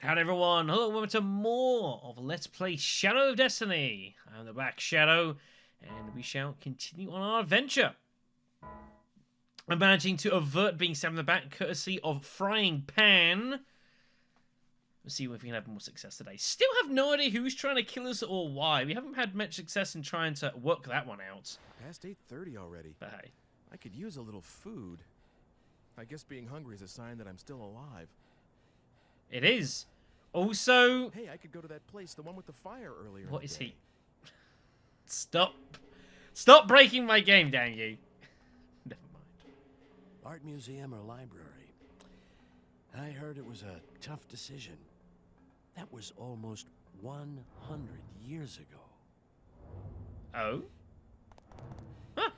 Howdy everyone, hello, welcome to more of Let's Play Shadow of Destiny. I'm the Black Shadow, and we shall continue on our adventure. I'm managing to avert being stabbed in the back, courtesy of Frying Pan. Let's see if we can have more success today. Still have no idea who's trying to kill us or why. We haven't had much success in trying to work that one out. Past 8:30 already. But hey. I could use a little food. I guess being hungry is a sign that I'm still alive. It is. Also... Hey, I could go to that place, the one with the fire earlier. What is he? Stop. Stop breaking my game, damn you. Never mind. Art museum or library? I heard it was a tough decision. That was almost 100 years ago. Oh? Huh.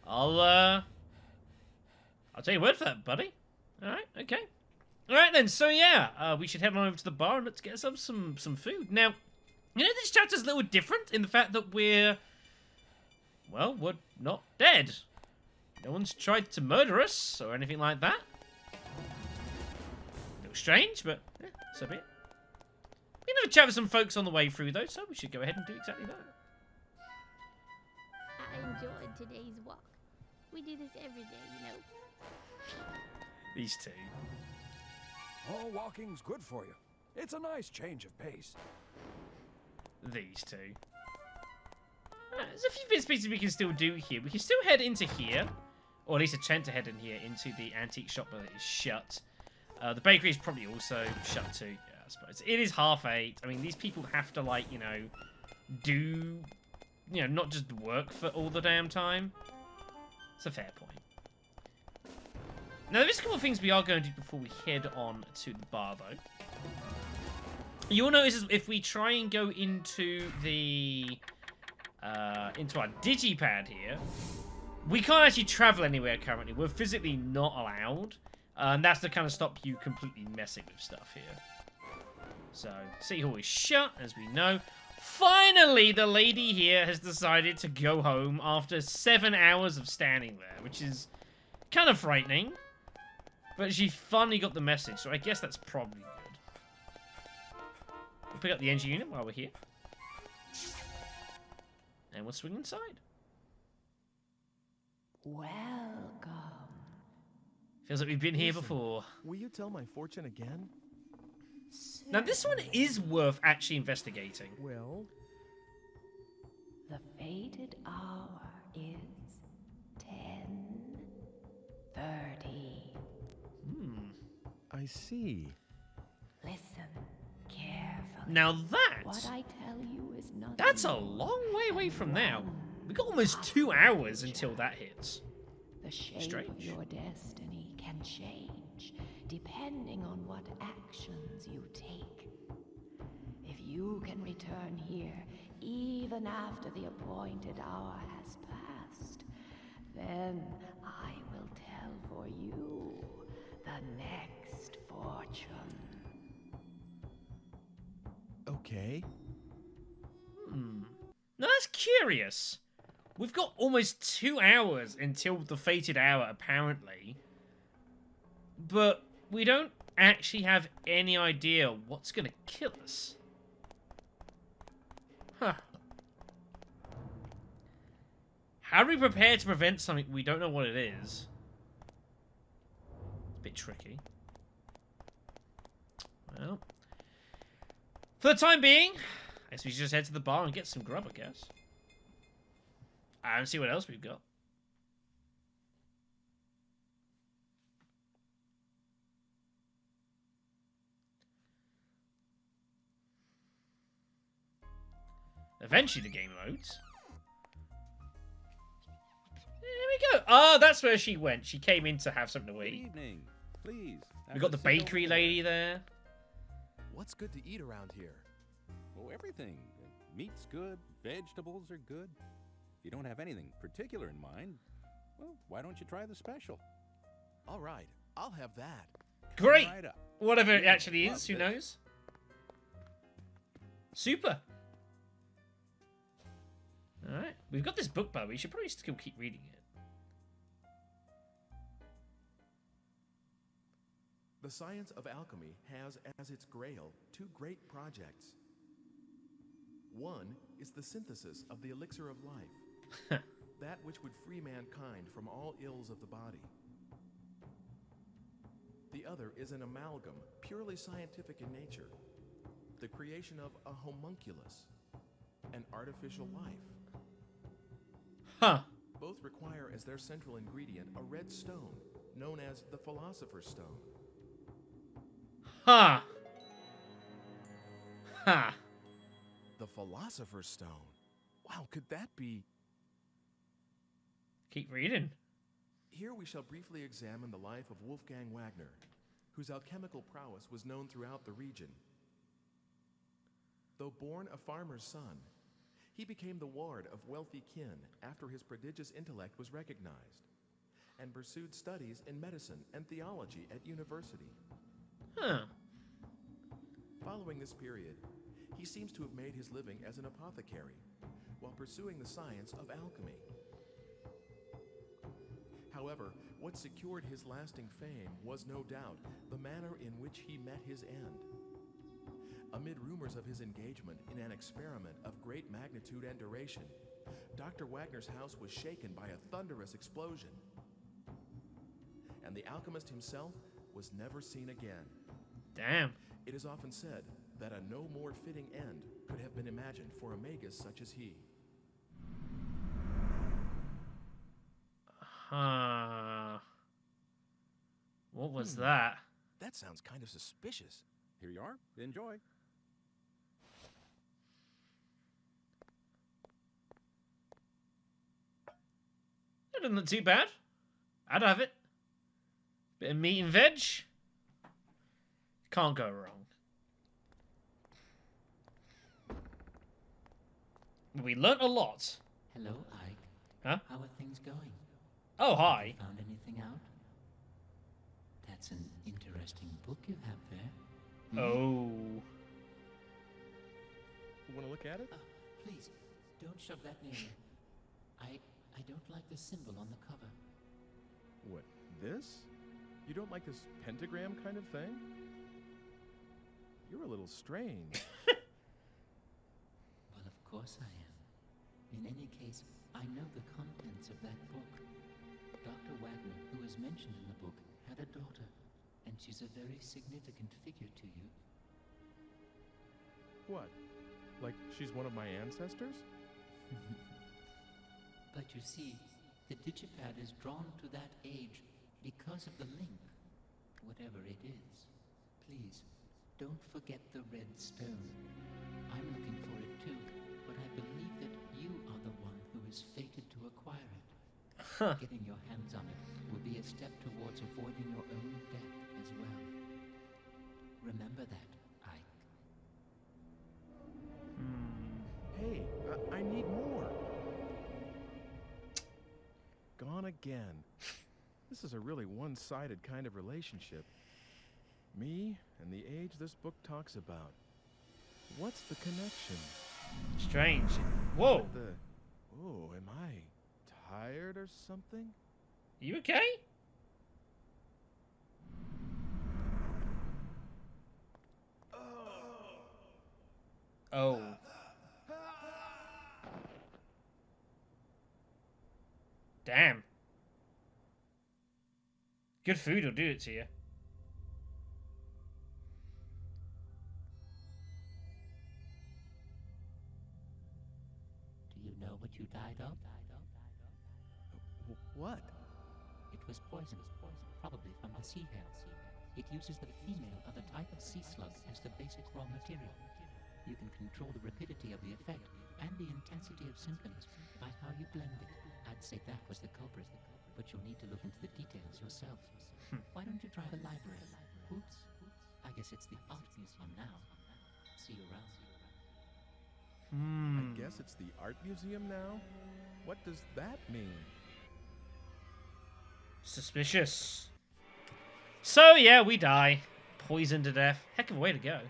I'll take your word for that, buddy. Alright, okay. Alright then, so yeah, we should head on over to the bar and let's get ourselves some food. Now, you know, this chapter's a little different in the fact that we're not dead. No one's tried to murder us or anything like that. A little strange, but yeah, so be it. We can have a chat with some folks on the way through though, so we should go ahead and do exactly that. I enjoyed today's walk. We do this every day, you know. These two. Oh, walking's good for you. It's a nice change of pace. These two. There's a few bits and pieces we can still do here. We can still head into here, or at least attempt to head in here into the antique shop, but it is shut. The bakery is probably also shut too. Yeah, I suppose it is 8:30. I mean, these people have to, like, you know, do, you know, not just work for all the damn time. It's a fair point. Now, there is a couple of things we are going to do before we head on to the bar, though. You'll notice if we try and go into the into our digipad here, we can't actually travel anywhere currently. We're physically not allowed, and that's to kind of stop you completely messing with stuff here. So, City Hall is shut, as we know. Finally, the lady here has decided to go home after 7 hours of standing there, which is kind of frightening. But she finally got the message, so I guess that's probably good. We'll pick up the engine unit while we're here. And we'll swing inside. Welcome. Feels like we've been here before. Will you tell my fortune again? Now, this one is worth actually investigating. Well, The fated hour is 10:30. I see. Listen carefully. Now that... What I tell you is nothing. That's a long way away from now. We've got almost 2 hours until that hits. The shape Strange. of your destiny can change depending on what actions you take. If you can return here even after the appointed hour has passed, then I will tell for you the next fortune. Okay. Now that's curious. We've got almost 2 hours until the fated hour, apparently. But we don't actually have any idea what's going to kill us. Huh. How do we prepare to prevent something we don't know what it is? A bit tricky. Well, for the time being, I guess we should just head to the bar and get some grub, I guess. And see what else we've got. Eventually the game loads. There we go. Oh, that's where she went. She came in to have something to Good eat. evening. Please. We got the bakery lady there. What's good to eat around here? Oh, everything. Meat's good. Vegetables are good. If you don't have anything particular in mind, well, why don't you try the special? All right, I'll have that. Great. Right up. Whatever it Yeah, actually love is, who this. knows? Super. Alright, we've got this book, by the way. We should probably still keep reading it. The science of alchemy has as its grail two great projects. One is the synthesis of the elixir of life, that which would free mankind from all ills of the body. The other is an amalgam, purely scientific in nature, the creation of a homunculus, an artificial life. Huh. Both require as their central ingredient a red stone, known as the Philosopher's Stone. Huh. Huh. The Philosopher's Stone? Wow, could that be... Keep reading. Here we shall briefly examine the life of Wolfgang Wagner, whose alchemical prowess was known throughout the region. Though born a farmer's son, he became the ward of wealthy kin after his prodigious intellect was recognized, and pursued studies in medicine and theology at university. Huh. Following this period, he seems to have made his living as an apothecary, while pursuing the science of alchemy. However, what secured his lasting fame was no doubt the manner in which he met his end. Amid rumors of his engagement in an experiment of great magnitude and duration, Dr. Wagner's house was shaken by a thunderous explosion, and the alchemist himself was never seen again. Damn. It is often said that a no more fitting end could have been imagined for a magus such as he. Huh. What was that? That sounds kind of suspicious. Here you are. Enjoy. That doesn't look too bad. I'd have it. Bit of meat and veg. Can't go wrong. We learnt a lot. Hello, Ike. Huh? How are things going? Oh, hi. Found anything out? That's an interesting book you have there. Oh. Want to look at it? Please, don't shove that near me. I don't like the symbol on the cover. What, this? You don't like this pentagram kind of thing? You're a little strange. Well, of course I am. In any case, I know the contents of that book. Dr. Wagner, who is mentioned in the book, had a daughter, and she's a very significant figure to you. What? Like she's one of my ancestors? But you see, the digipad is drawn to that age because of the link, whatever it is. Please, don't forget the red stone. I'm looking for it too, but I believe that you are the one who is fated to acquire it. Huh. Getting your hands on it will be a step towards avoiding your own death as well. Remember that, Ike. Hey, I need more. Gone again. This is a really one-sided kind of relationship. Me and the age this book talks about. What's the connection? Strange. Whoa. Oh, am I tired or something? You okay? Oh. Damn. Good food will do it to you. Do you know what you died of? What? It was poison, probably from the sea hare. It uses the female of a type of sea slug as the basic raw material. You can control the rapidity of the effect and the intensity of symptoms by how you blend it. I'd say that was the culprit, but you'll need to look into the details yourself. Why don't you try the library? Oops. I guess it's the art museum now. See you around. I guess it's the art museum now? What does that mean? Suspicious. So, yeah, we die. Poisoned to death. Heck of a way to go.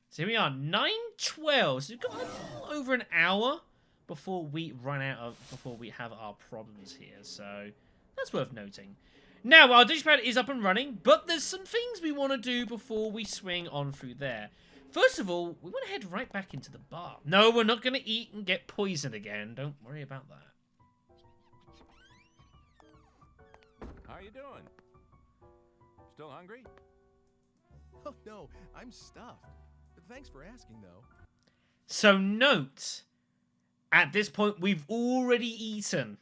So here we are, 9:12. So we've got a little over an hour before we run out of, before we have our problems here. So that's worth noting. Now, our digipad is up and running, but there's some things we want to do before we swing on through there. First of all, we want to head right back into the bar. No, we're not going to eat and get poisoned again. Don't worry about that. How you doing? Still hungry? Oh no, I'm stuffed. Thanks for asking, though. So note, at this point, we've already eaten.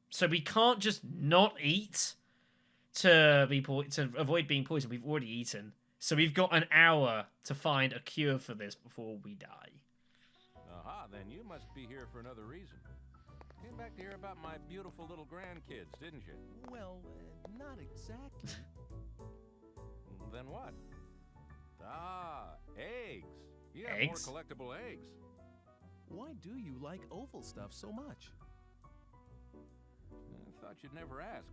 So we can't just not eat to avoid being poisoned. We've already eaten. So we've got an hour to find a cure for this before we die. Aha, then you must be here for another reason. Came back to hear about my beautiful little grandkids, didn't you? Well, not exactly. Then what? Ah, eggs. You have Eggs? more collectible eggs. Why do you like oval stuff so much? I thought you'd never ask.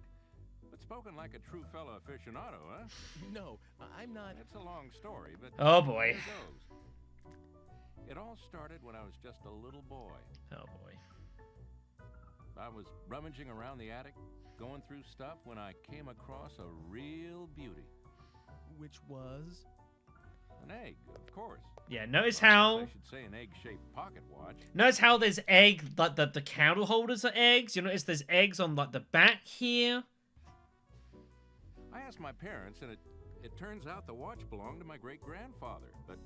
But spoken like a true fellow aficionado, huh? No, I'm not. It's a long story, but Oh boy. here goes. It all started when I was just a little boy. Oh boy. I was rummaging around the attic, going through stuff, when I came across a real beauty. Which was? An egg, of course. Yeah, notice I how should say an egg-shaped pocket watch. there's egg, like the candle holders are eggs. You notice there's eggs on like the back here. I asked my parents, and it turns out the watch belonged to my great-grandfather. But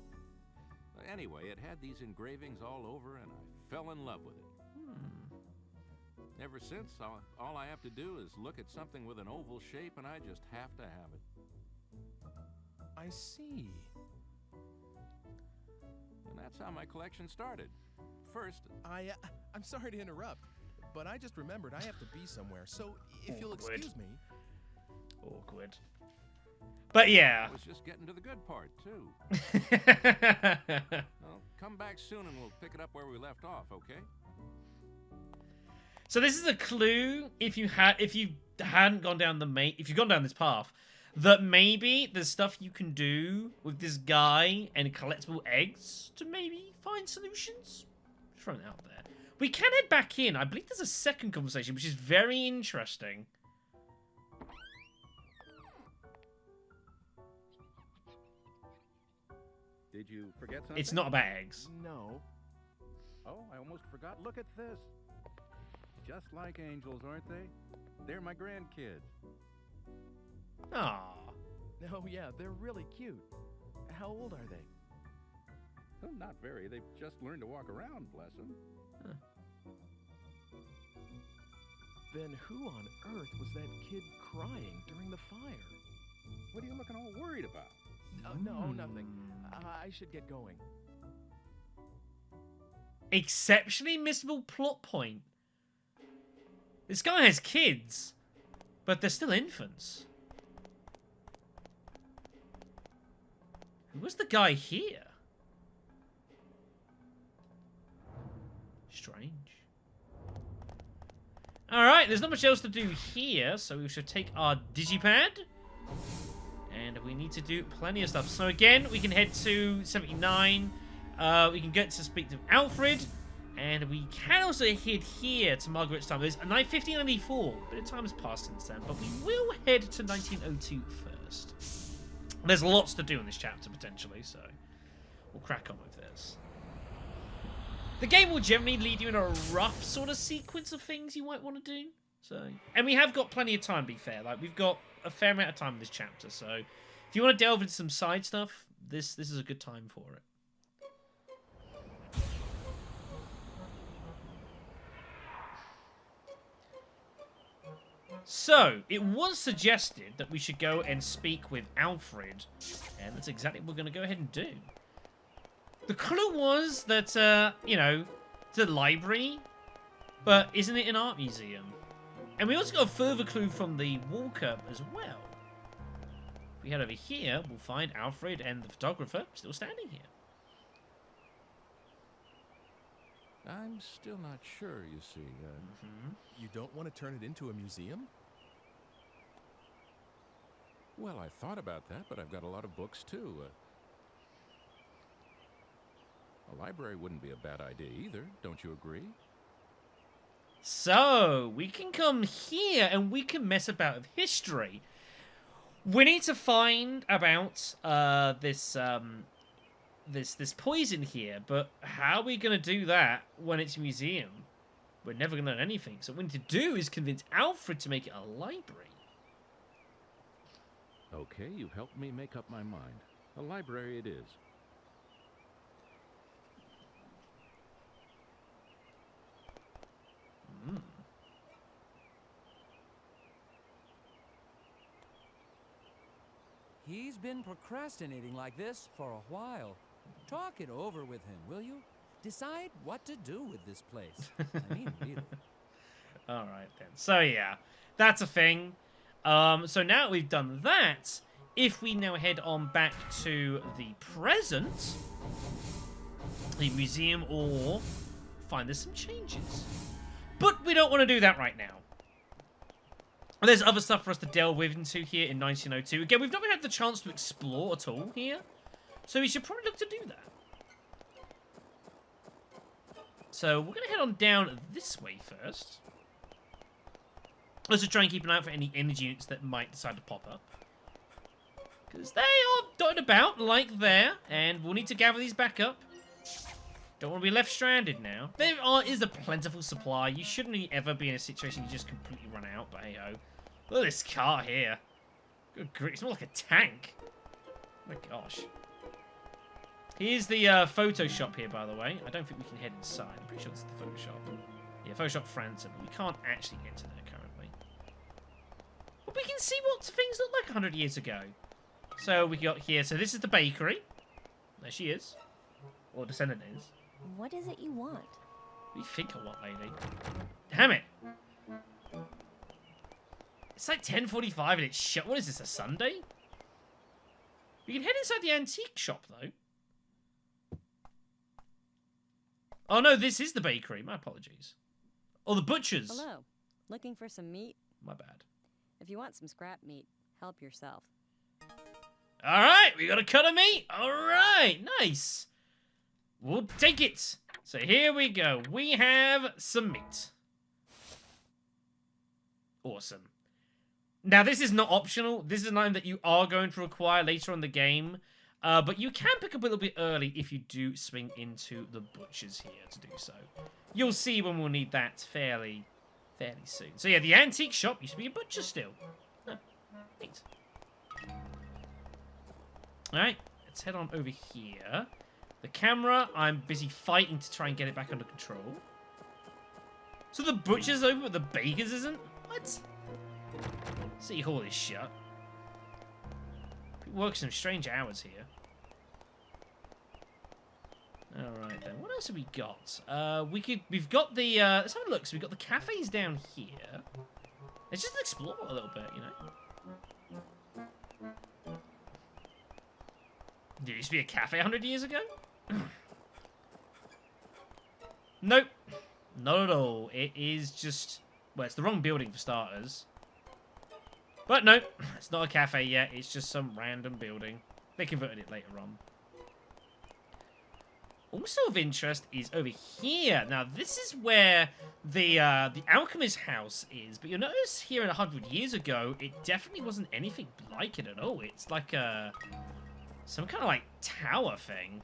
anyway, it had these engravings all over, and I fell in love with it. Ever since, all I have to do is look at something with an oval shape, and I just have to have it. I see. And that's how my collection started. First, I'm sorry to interrupt, but I just remembered I have to be somewhere, so if you'll Awkward. excuse me. Awkward. But yeah. I was just getting to the good part, too. Well, come back soon, and we'll pick it up where we left off, okay? So this is a clue if you hadn't gone down if you've gone down this path, that maybe there's stuff you can do with this guy and collectible eggs to maybe find solutions. Just throwing it out there. We can head back in. I believe there's a second conversation, which is very interesting. Did you forget something? It's not about eggs. No. Oh, I almost forgot. Look at this. Just like angels, aren't they? They're my grandkids. Aww. Oh, yeah, they're really cute. How old are they? Well, not very. They've just learned to walk around, bless them. Then who on earth was that kid crying during the fire? What are you looking all worried about? No, nothing. I should get going. Exceptionally missable plot point. This guy has kids, but they're still infants. Who was the guy here? Strange. Alright, there's not much else to do here, so we should take our digipad. And we need to do plenty of stuff. So again, we can head to 79. We can get to speak to Alfred. And we can also head here to Margaret's time. There's 1594. A bit of time has passed since then. But we will head to 1902 first. There's lots to do in this chapter, potentially. So we'll crack on with this. The game will generally lead you in a rough sort of sequence of things you might want to do. So, and we have got plenty of time, to be fair. Like, we've got a fair amount of time in this chapter. So if you want to delve into some side stuff, this is a good time for it. So, it was suggested that we should go and speak with Alfred, and that's exactly what we're going to go ahead and do. The clue was that, you know, it's a library, but isn't it an art museum? And we also got a further clue from the walker as well. If we head over here, we'll find Alfred and the photographer still standing here. I'm still not sure, you see. You don't want to turn it into a museum? Well, I thought about that, but I've got a lot of books, too. A library wouldn't be a bad idea either, don't you agree? So, we can come here and we can mess about with history. We need to find about this poison here, but how are we going to do that when it's a museum? We're never going to learn anything. So what we need to do is convince Alfred to make it a library. Okay, you've helped me make up my mind. A library it is. He's been procrastinating like this for a while. Talk it over with him, will you? Decide what to do with this place. I mean, really. Alright then. So yeah, that's a thing. So now we've done that, if we now head on back to the present, the museum, or find there's some changes. But we don't want to do that right now. There's other stuff for us to delve into here in 1902. Again, we've not really had the chance to explore at all here. So we should probably look to do that. So we're going to head on down this way first. Also try and keep an eye out for any energy units that might decide to pop up. Because they are dotted about like there. And we'll need to gather these back up. Don't want to be left stranded now. There is a plentiful supply. You shouldn't really ever be in a situation you just completely run out. But hey-ho. Look at this car here. Good grief. It's more like a tank. Oh my gosh. Here's the photo shop here, by the way. I don't think we can head inside. I'm pretty sure this is the photo shop. Yeah, photo shop França, but we can't actually enter there currently. But we can see what things looked like 100 years ago. So we got here. So this is the bakery. There she is. Or descendant is. What is it you want? What do you think I want, lady? Damn it. It's like 10:45 and it's shut. What is this, a Sunday? We can head inside the antique shop, though. Oh, no, this is the bakery. My apologies. Oh, the butcher's. Hello. Looking for some meat? My bad. If you want some scrap meat, help yourself. All right, we got a cut of meat. All right, nice. We'll take it. So here we go. We have some meat. Awesome. Now, this is not optional. This is an item that you are going to require later on in the game. But you can pick up a little bit early if you do swing into the butcher's here to do so. You'll see when we'll need that fairly soon. So yeah, the antique shop used to be a butcher still. Huh, neat. Alright, let's head on over here. The camera, I'm busy fighting to try and get it back under control. So the butcher's open, but the baker's isn't? What? City Hall is shut. We work some strange hours here. Alright then, what else have we got? We've got the, let's have a look. So we've got the cafes down here. Let's just explore a little bit, you know. There used to be a cafe 100 years ago? Nope. Not at all. It is just, well, it's the wrong building for starters. But no, it's not a cafe yet. It's just some random building. They converted it later on. Also of interest is over here. Now, this is where the alchemist house is. But you'll notice here 100 years ago, it definitely wasn't anything like it at all. It's like some kind of like tower thing.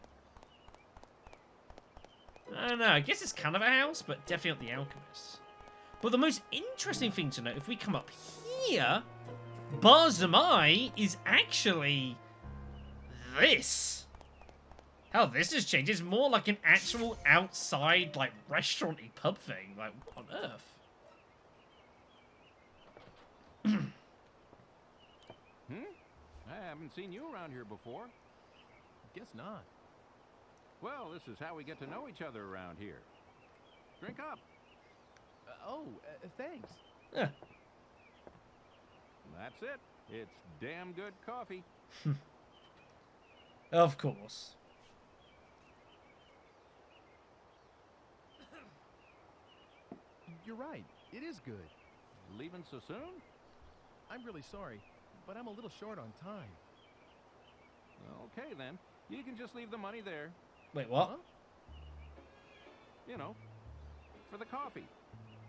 I don't know. I guess it's kind of a house, but definitely not the alchemist. But the most interesting thing to note, if we come up here, Bar Zamai is actually this. How this has changed. It's more like an actual outside, like, restaurant-y pub thing. Like, what on earth? I haven't seen you around here before. Guess not. Well, this is how we get to know each other around here. Drink up. Thanks. That's it. It's damn good coffee. Of course. You're right. It is good. Leaving so soon? I'm really sorry, but I'm a little short on time. Okay, then. You can just leave the money there. Wait, what? Huh? You know, for the coffee.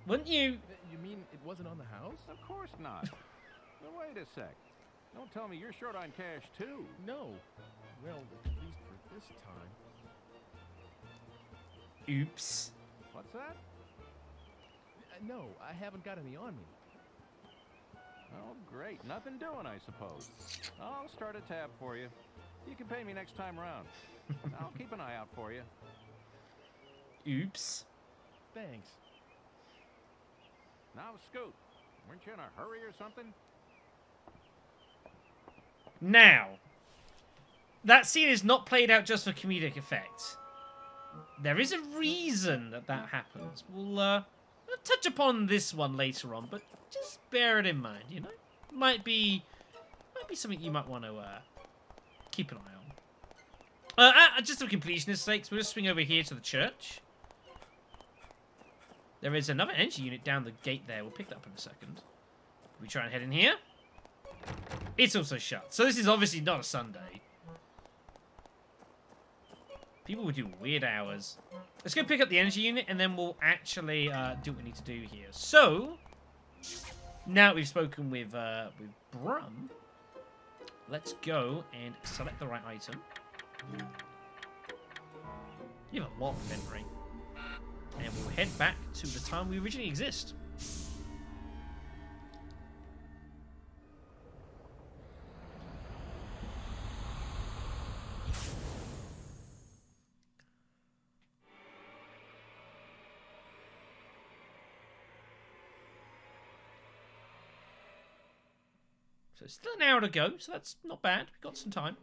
Wouldn't you? You mean it wasn't on the house? Of course not. Now, wait a sec. Don't tell me you're short on cash, too. No. Well, at least for this time. Oops. What's that? No, I haven't got any on me. Oh, great. Nothing doing, I suppose. I'll start a tab for you. You can pay me next time round. I'll keep an eye out for you. Oops. Thanks. Now, Scoot, weren't you in a hurry or something? Now, that scene is not played out just for comedic effect. There is a reason that that happens. We'll touch upon this one later on, but just bear it in mind, you know? Might be something you might want to keep an eye on. Just for completionist's sake, we'll just swing over here to the church. There is another energy unit down the gate there. We'll pick that up in a second. We try and head in here. It's also shut. So this is obviously not a Sunday. People would do weird hours. Let's go pick up the energy unit, and then we'll actually do what we need to do here. So, now that we've spoken with Brum, let's go and select the right item. You have a lot of inventory. And we'll head back to the time we originally exist. So still an hour to go, so that's not bad. We've got some time.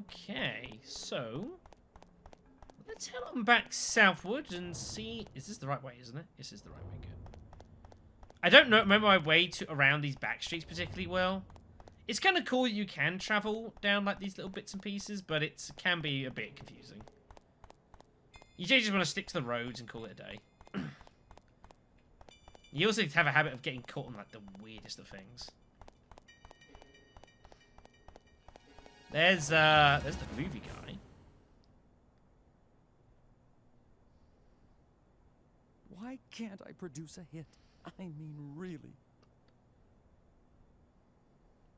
Okay, so let's head on back southward and see. Is this the right way, isn't it? This is the right way, good. I don't remember my way to around these back streets particularly well. It's kind of cool that you can travel down like these little bits and pieces, but it can be a bit confusing. You just want to stick to the roads and call it a day. You also have a habit of getting caught on like the weirdest of things. There's the movie guy. Why can't I produce a hit? I mean, really.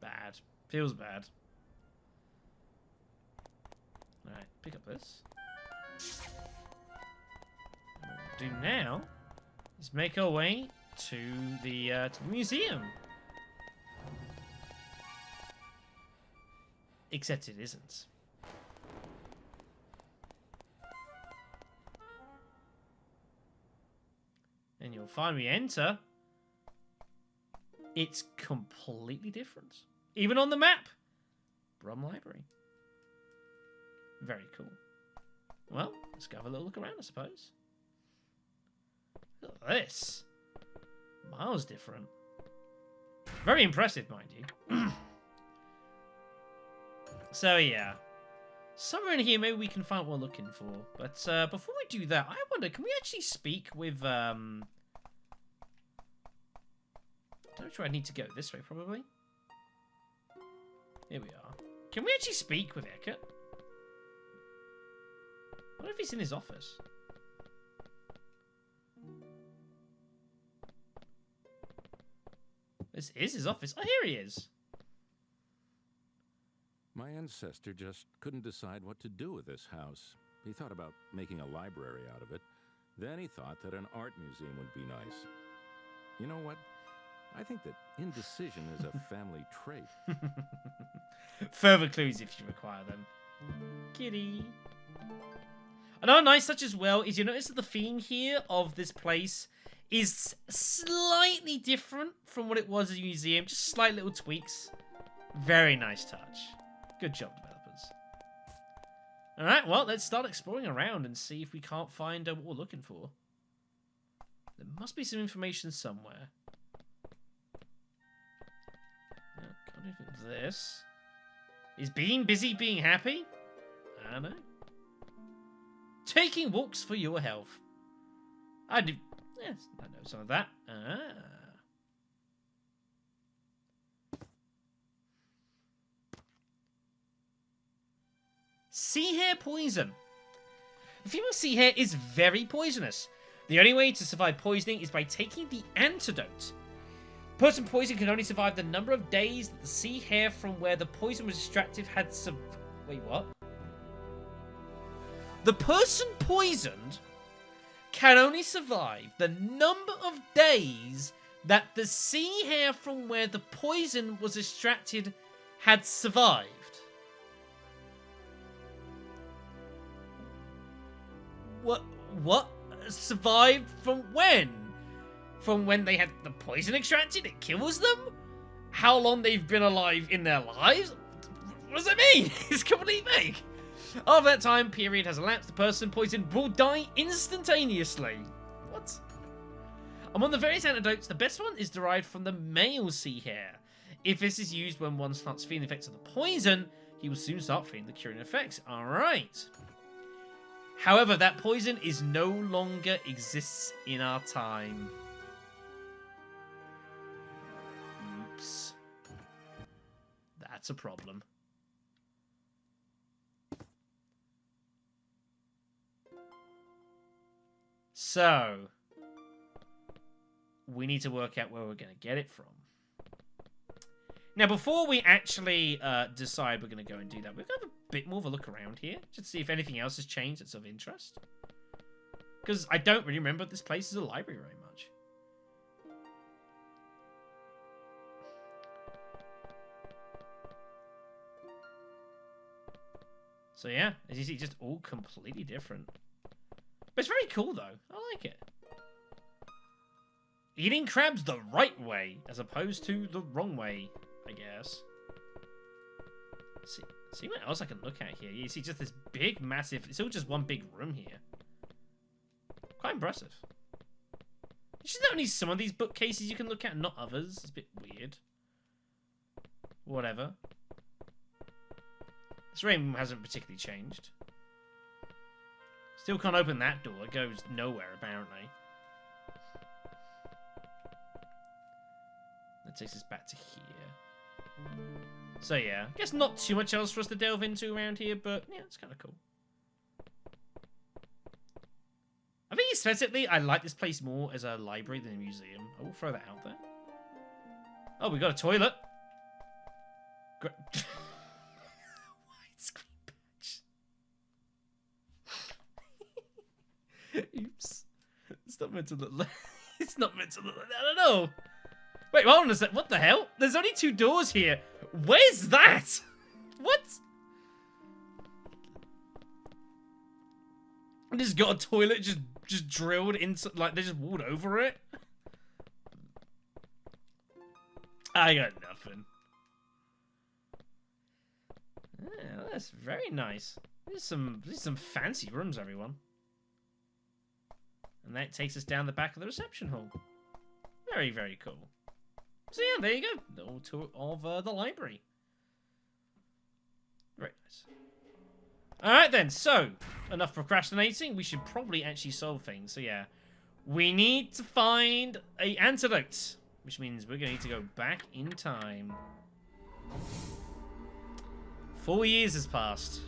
Bad. Feels bad. Alright, pick up this. What we'll do now is make our way to the museum. Except it isn't. And you'll find we enter. It's completely different. Even on the map. Brum Library. Very cool. Well, let's go have a little look around, I suppose. Look at this. Miles different. Very impressive, mind you. So, yeah. Somewhere in here, maybe we can find what we're looking for. But before we do that, I wonder, can we actually speak with... I don't know where I need to go. This way, probably. Here we are. Can we actually speak with Eike? I wonder if he's in his office. This is his office. Oh, here he is. My ancestor just couldn't decide what to do with this house. He thought about making a library out of it. Then he thought that an art museum would be nice. You know what? I think that indecision is a family trait. Further clues if you require them. Kitty. Another nice touch as well is you notice that the theme here of this place is slightly different from what it was as a museum. Just slight little tweaks. Very nice touch. Good job, developers. Alright, well, let's start exploring around and see if we can't find what we're looking for. There must be some information somewhere. Can't do anything with this. Is being busy being happy? I don't know. Taking walks for your health. I do. Yes, I know some of that. Sea hare poison. The female sea hare is very poisonous. The only way to survive poisoning is by taking the antidote. Person poisoned can only survive the number of days that the sea hare from where the poison was extracted had Wait, what? The person poisoned can only survive the number of days that the sea hare from where the poison was extracted had survived. What? Survived from when? From when they had the poison extracted? It kills them? How long they've been alive in their lives? What does it mean? It's completely vague. After that time period has elapsed, the person poisoned will die instantaneously. What? Among the various antidotes, the best one is derived from the male sea hare. If this is used when one starts feeling the effects of the poison, he will soon start feeling the curing effects. Alright. However, that poison is no longer exists in our time. Oops. That's a problem. So, we need to work out where we're going to get it from. Now, before we actually decide we're going to go and do that, we're going to have a bit more of a look around here, just to see if anything else has changed that's of interest. Because I don't really remember this place as a library very much. So yeah, as you see, just all completely different. But it's very cool, though. I like it. Eating crabs the right way, as opposed to the wrong way, I guess. See what else I can look at here. You see just this big, massive... It's all just one big room here. Quite impressive. It's just only some of these bookcases you can look at, not others. It's a bit weird. Whatever. This room hasn't particularly changed. Still can't open that door. It goes nowhere, apparently. That takes us back to here. So yeah, I guess not too much else for us to delve into around here, but yeah, it's kind of cool. I think aesthetically, I like this place more as a library than a museum. I will throw that out there. Oh, we got a toilet. Great. Oops. It's not meant to look like... It's not meant to look like that. I don't know. Wait, hold on a sec. What the hell? There's only 2 doors here. Where's that? What? I just got a toilet just drilled into... Like, they just walled over it? I got nothing. Yeah, that's very nice. These are some fancy rooms, everyone. And that takes us down the back of the reception hall. Very, very cool. So yeah, there you go. The whole tour of the library. Very nice. Alright then, so, enough procrastinating. We should probably actually solve things. So yeah, we need to find an antidote. Which means we're going to need to go back in time. 4 years has passed.